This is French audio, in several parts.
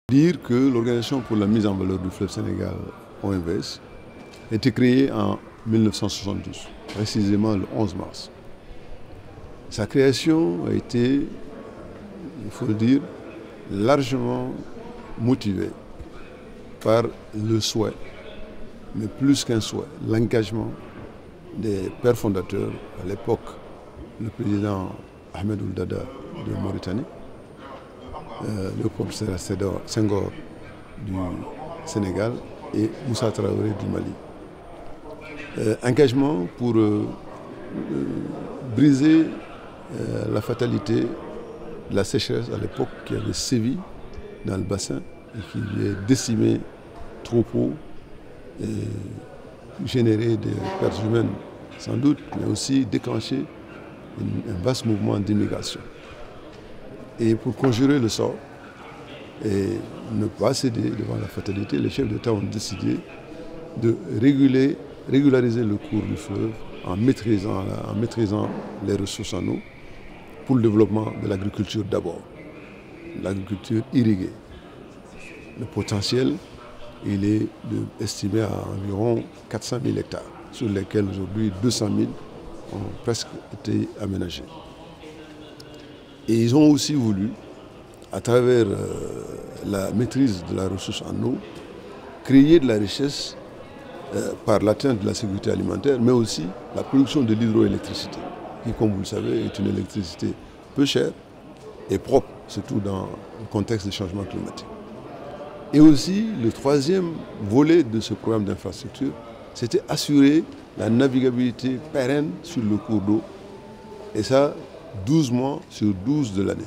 Dire que l'Organisation pour la mise en valeur du fleuve Sénégal, OMVS, a été créée en 1972, précisément le 11 mars. Sa création a été, il faut le dire, largement motivée par le souhait, mais plus qu'un souhait, l'engagement des pères fondateurs à l'époque, le président Ahmed Ould Daddah de Mauritanie, le professeur Senghor du Sénégal et Moussa Traoré du Mali. Engagement pour briser la fatalité de la sécheresse à l'époque qui avait sévi dans le bassin et qui avait décimé troupeaux et généré des pertes humaines sans doute, mais aussi déclenché un vaste mouvement d'immigration. Et pour conjurer le sort et ne pas céder devant la fatalité, les chefs d'État ont décidé de régulariser le cours du fleuve en maîtrisant les ressources en eau pour le développement de l'agriculture d'abord, l'agriculture irriguée. Le potentiel, il est estimé à environ 400 000 hectares, sur lesquels aujourd'hui 200 000 ont presque été aménagés. Et ils ont aussi voulu, à travers la maîtrise de la ressource en eau, créer de la richesse par l'atteinte de la sécurité alimentaire, mais aussi la production de l'hydroélectricité, qui, comme vous le savez, est une électricité peu chère et propre, surtout dans le contexte des changements climatiques. Et aussi, le troisième volet de ce programme d'infrastructure, c'était assurer la navigabilité pérenne sur le cours d'eau, et ça, 12 mois sur 12 de l'année.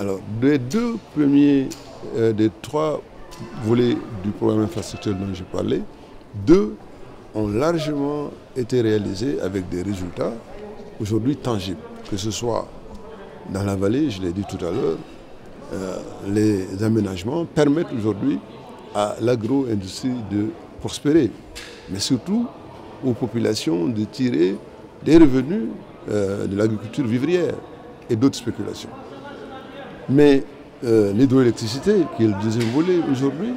Alors, des des trois volets du programme infrastructure dont j'ai parlé, 2 ont largement été réalisés avec des résultats aujourd'hui tangibles. Que ce soit dans la vallée, je l'ai dit tout à l'heure, les aménagements permettent aujourd'hui à l'agro-industrie de prospérer, mais surtout aux populations de tirer des revenus de l'agriculture vivrière et d'autres spéculations. Mais l'hydroélectricité, qui est le deuxième volet aujourd'hui,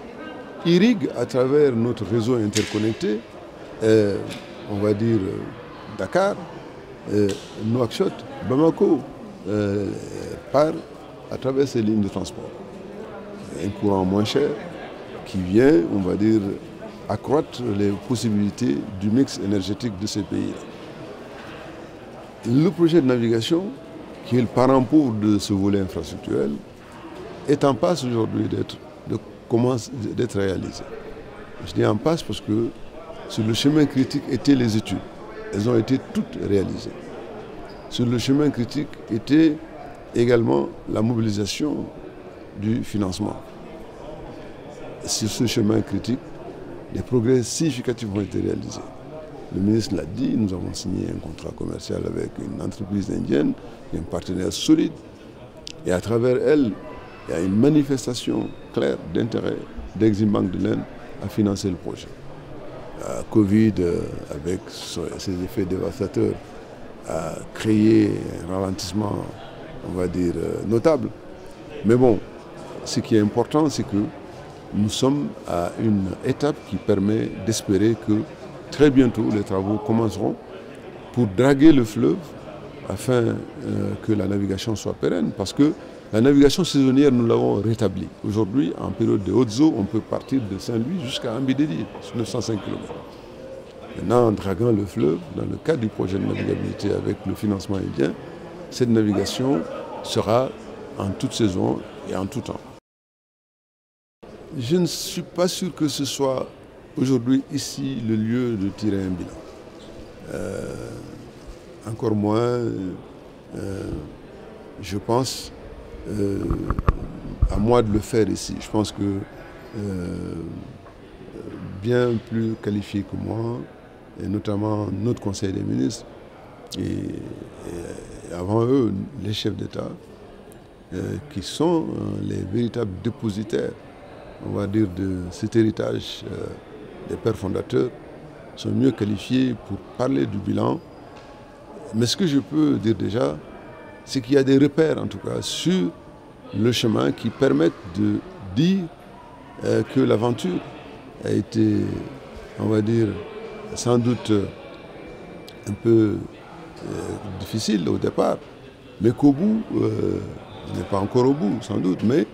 irrigue à travers notre réseau interconnecté, on va dire Dakar, Nouakchott, Bamako, à travers ces lignes de transport. Un courant moins cher qui vient, on va dire, accroître les possibilités du mix énergétique de ces pays-là. Le projet de navigation, qui est le parent pauvre de ce volet infrastructurel, est en passe aujourd'hui d'être réalisé. Je dis en passe parce que sur le chemin critique étaient les études. Elles ont été toutes réalisées. Sur le chemin critique était également la mobilisation du financement. Sur ce chemin critique, des progrès significatifs ont été réalisés. Le ministre l'a dit, nous avons signé un contrat commercial avec une entreprise indienne, qui est un partenaire solide, et à travers elle, il y a une manifestation claire d'intérêt d'Exim Bank de l'Inde à financer le projet. La Covid, avec ses effets dévastateurs, a créé un ralentissement, on va dire, notable. Mais bon, ce qui est important, c'est que nous sommes à une étape qui permet d'espérer que très bientôt les travaux commenceront pour draguer le fleuve afin que la navigation soit pérenne. Parce que la navigation saisonnière, nous l'avons rétablie. Aujourd'hui, en période de haute eau, on peut partir de Saint-Louis jusqu'à Ambidédi, sur 905 km. Maintenant, en draguant le fleuve, dans le cadre du projet de navigabilité avec le financement indien, cette navigation sera en toute saison et en tout temps. Je ne suis pas sûr que ce soit aujourd'hui ici le lieu de tirer un bilan. Encore moins, je pense, à moi de le faire ici. Je pense que bien plus qualifiés que moi, et notamment notre Conseil des ministres, et avant eux, les chefs d'État, qui sont les véritables dépositaires, on va dire, de cet héritage des pères fondateurs, sont mieux qualifiés pour parler du bilan. Mais ce que je peux dire déjà, c'est qu'il y a des repères, en tout cas, sur le chemin qui permettent de dire que l'aventure a été, on va dire, sans doute un peu difficile au départ, mais qu'au bout, on n'est pas encore au bout sans doute, mais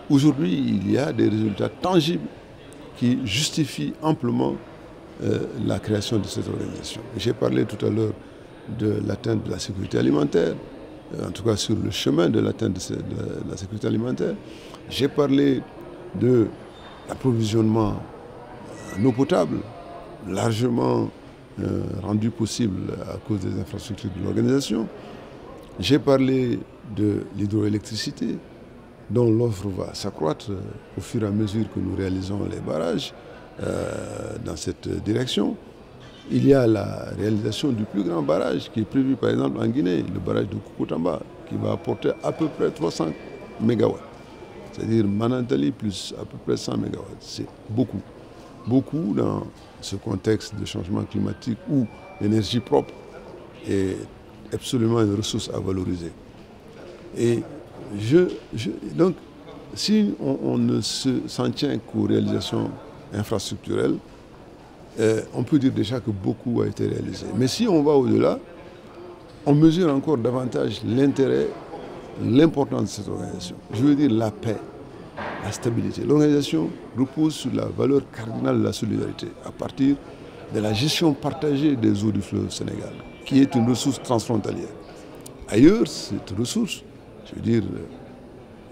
aujourd'hui il y a des résultats tangibles qui justifient amplement la création de cette organisation. J'ai parlé tout à l'heure de l'atteinte de la sécurité alimentaire, en tout cas sur le chemin de l'atteinte de la sécurité alimentaire. J'ai parlé de l'approvisionnement en eau potable, largement rendu possible à cause des infrastructures de l'organisation. J'ai parlé de l'hydroélectricité, dont l'offre va s'accroître au fur et à mesure que nous réalisons les barrages dans cette direction. Il y a la réalisation du plus grand barrage qui est prévu par exemple en Guinée, le barrage de Koukotamba, qui va apporter à peu près 300 MW. C'est-à-dire Manantali plus à peu près 100 MW. C'est beaucoup. Beaucoup dans ce contexte de changement climatique où l'énergie propre est absolument une ressource à valoriser. Et donc, si on ne s'en tient qu'aux réalisations infrastructurelles, on peut dire déjà que beaucoup a été réalisé. Mais si on va au-delà, on mesure encore davantage l'intérêt, l'importance de cette organisation. Je veux dire la paix, la stabilité. L'organisation repose sur la valeur cardinale de la solidarité à partir de la gestion partagée des eaux du fleuve Sénégal, qui est une ressource transfrontalière. Ailleurs, cette ressource, je veux dire,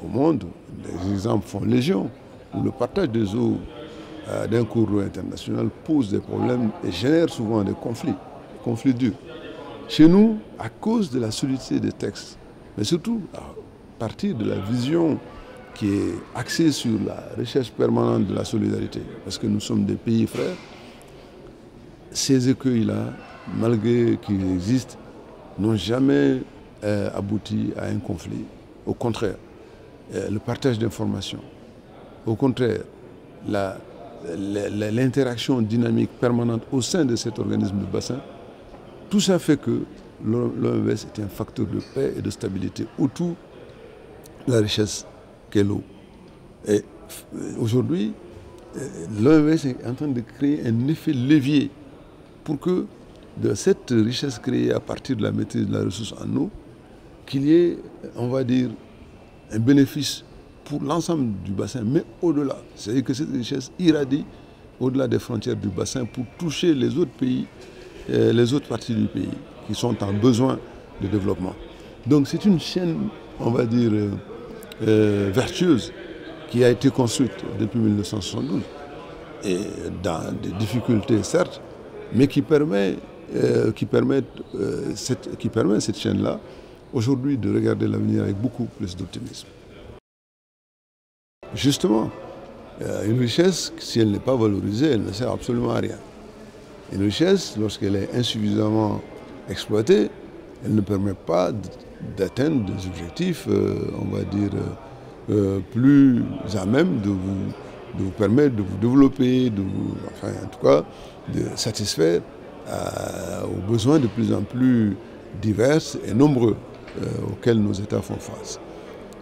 au monde, les exemples font légion, où le partage des eaux d'un cours d'eau international pose des problèmes et génère souvent des conflits durs. Chez nous, à cause de la solidité des textes, mais surtout à partir de la vision qui est axée sur la recherche permanente de la solidarité, parce que nous sommes des pays frères, ces écueils-là, malgré qu'ils existent, n'ont jamais abouti à un conflit. Au contraire, le partage d'informations, au contraire, l'interaction dynamique permanente au sein de cet organisme de bassin, tout ça fait que l'OMVS est un facteur de paix et de stabilité autour de la richesse qu'est l'eau. Et aujourd'hui, l'OMVS est en train de créer un effet levier pour que de cette richesse créée à partir de la maîtrise de la ressource en eau, qu'il y ait, on va dire, un bénéfice pour l'ensemble du bassin, mais au-delà. C'est-à-dire que cette richesse irradie au-delà des frontières du bassin pour toucher les autres pays, les autres parties du pays qui sont en besoin de développement. Donc c'est une chaîne, on va dire, vertueuse qui a été construite depuis 1972, et dans des difficultés certes, mais qui permet cette chaîne-là aujourd'hui de regarder l'avenir avec beaucoup plus d'optimisme. Justement, une richesse, si elle n'est pas valorisée, elle ne sert absolument à rien. Une richesse, lorsqu'elle est insuffisamment exploitée, elle ne permet pas d'atteindre des objectifs, on va dire, plus à même de vous permettre de vous développer, enfin en tout cas, de satisfaire aux besoins de plus en plus divers et nombreux auxquels nos États font face.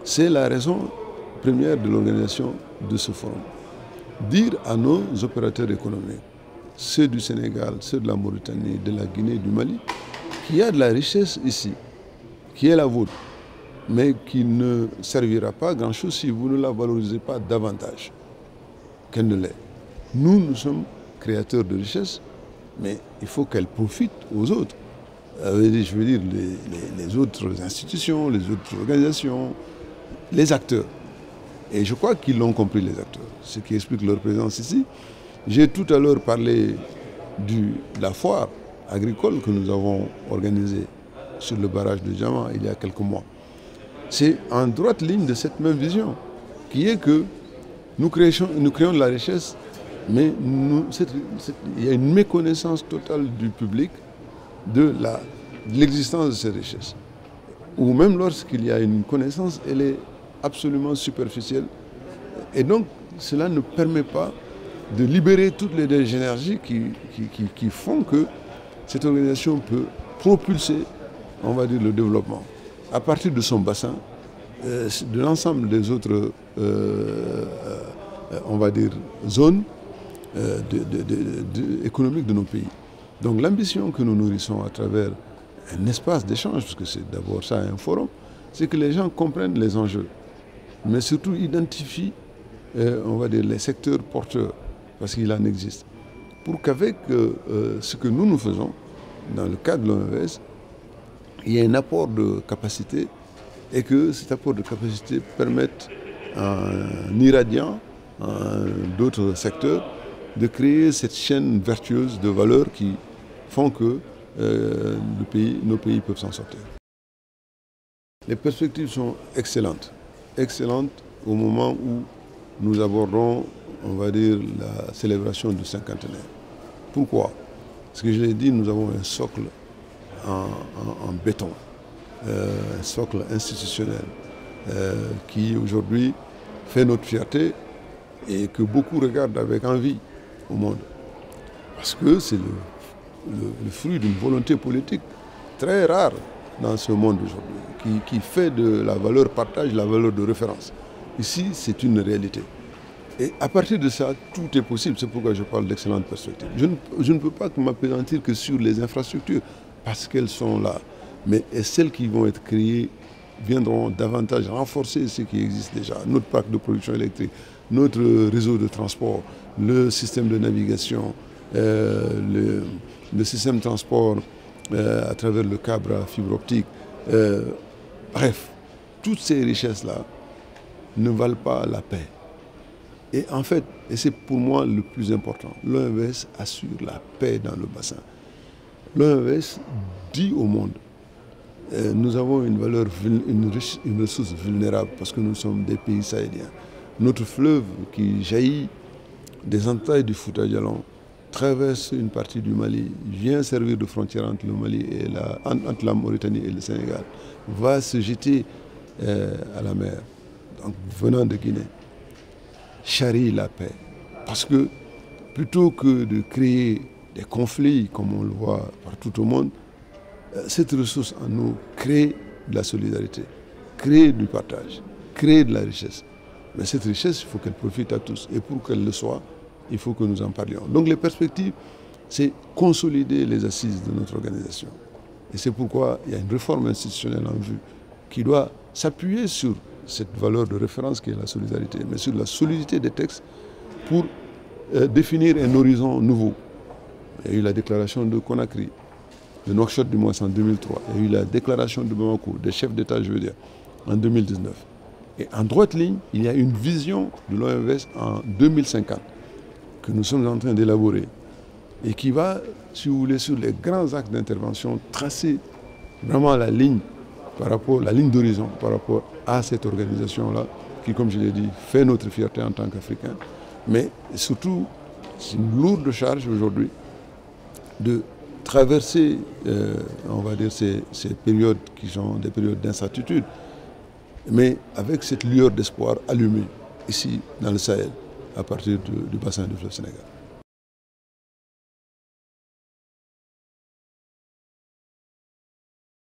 C'est la raison première de l'organisation de ce forum. Dire à nos opérateurs économiques, ceux du Sénégal, ceux de la Mauritanie, de la Guinée, du Mali, qu'il y a de la richesse ici, qui est la vôtre, mais qui ne servira pas à grand-chose si vous ne la valorisez pas davantage qu'elle ne l'est. Nous sommes créateurs de richesse, mais il faut qu'elle profite aux autres. Je veux dire les autres institutions, les autres organisations, les acteurs. Et je crois qu'ils l'ont compris, les acteurs, ce qui explique leur présence ici. J'ai tout à l'heure parlé de la foire agricole que nous avons organisée sur le barrage de Diamant il y a quelques mois. C'est en droite ligne de cette même vision, qui est que nous créons de la richesse, mais il y a une méconnaissance totale du public de l'existence de cette richesse. Ou même lorsqu'il y a une connaissance, elle est absolument superficielle. Et donc, cela ne permet pas de libérer toutes les énergies qui font que cette organisation peut propulser, on va dire, le développement à partir de son bassin, de l'ensemble des autres on va dire, zones économiques de nos pays. Donc l'ambition que nous nourrissons à travers un espace d'échange, parce que c'est d'abord ça un forum, c'est que les gens comprennent les enjeux, mais surtout identifient, on va dire, les secteurs porteurs, parce qu'il en existe, pour qu'avec ce que nous faisons, dans le cadre de l'OMVS, il y ait un apport de capacité et que cet apport de capacité permette en irradiant d'autres secteurs de créer cette chaîne vertueuse de valeurs qui font que nos pays peuvent s'en sortir. Les perspectives sont excellentes. Excellentes au moment où nous abordons, on va dire, la célébration du cinquantenaire. Pourquoi? Parce que je l'ai dit, nous avons un socle en béton, un socle institutionnel qui aujourd'hui fait notre fierté et que beaucoup regardent avec envie au monde. Parce que c'est le fruit d'une volonté politique très rare dans ce monde aujourd'hui, qui fait de la valeur partage la valeur de référence. Ici, c'est une réalité. Et à partir de ça, tout est possible. C'est pourquoi je parle d'excellentes perspectives. Je ne peux pas m'appesantir que sur les infrastructures, parce qu'elles sont là. Mais celles qui vont être créées viendront davantage renforcer ce qui existe déjà. Notre parc de production électrique, notre réseau de transport, le système de navigation, le système de transport à travers le câble à fibre optique. Bref, toutes ces richesses-là ne valent pas la paix. Et en fait, et c'est pour moi le plus important, l'OMVS assure la paix dans le bassin. L'OMVS dit au monde, nous avons une valeur, une ressource vulnérable parce que nous sommes des pays sahéliens. Notre fleuve qui jaillit des entrailles du Fouta Djallon traverse une partie du Mali, vient servir de frontière entre le Mali et entre la Mauritanie et le Sénégal, va se jeter à la mer, donc venant de Guinée, charrie la paix. Parce que plutôt que de créer des conflits, comme on le voit partout au monde, cette ressource en nous crée de la solidarité, crée du partage, crée de la richesse. Mais cette richesse, il faut qu'elle profite à tous. Et pour qu'elle le soit, il faut que nous en parlions. Donc les perspectives, c'est consolider les assises de notre organisation. Et c'est pourquoi il y a une réforme institutionnelle en vue qui doit s'appuyer sur cette valeur de référence qui est la solidarité, mais sur la solidité des textes pour définir un horizon nouveau. Il y a eu la déclaration de Conakry, de Nouakchott du moins en 2003. Il y a eu la déclaration de Bamako, des chefs d'État, je veux dire, en 2019. Et en droite ligne, il y a une vision de l'OMVS en 2050 que nous sommes en train d'élaborer et qui va, si vous voulez, sur les grands axes d'intervention, tracer vraiment la ligne la ligne d'horizon par rapport à cette organisation-là qui, comme je l'ai dit, fait notre fierté en tant qu'Africains. Mais surtout, c'est une lourde charge aujourd'hui de traverser, on va dire, ces périodes qui sont des périodes d'incertitude, mais avec cette lueur d'espoir allumée ici dans le Sahel, à partir du bassin du fleuve Sénégal.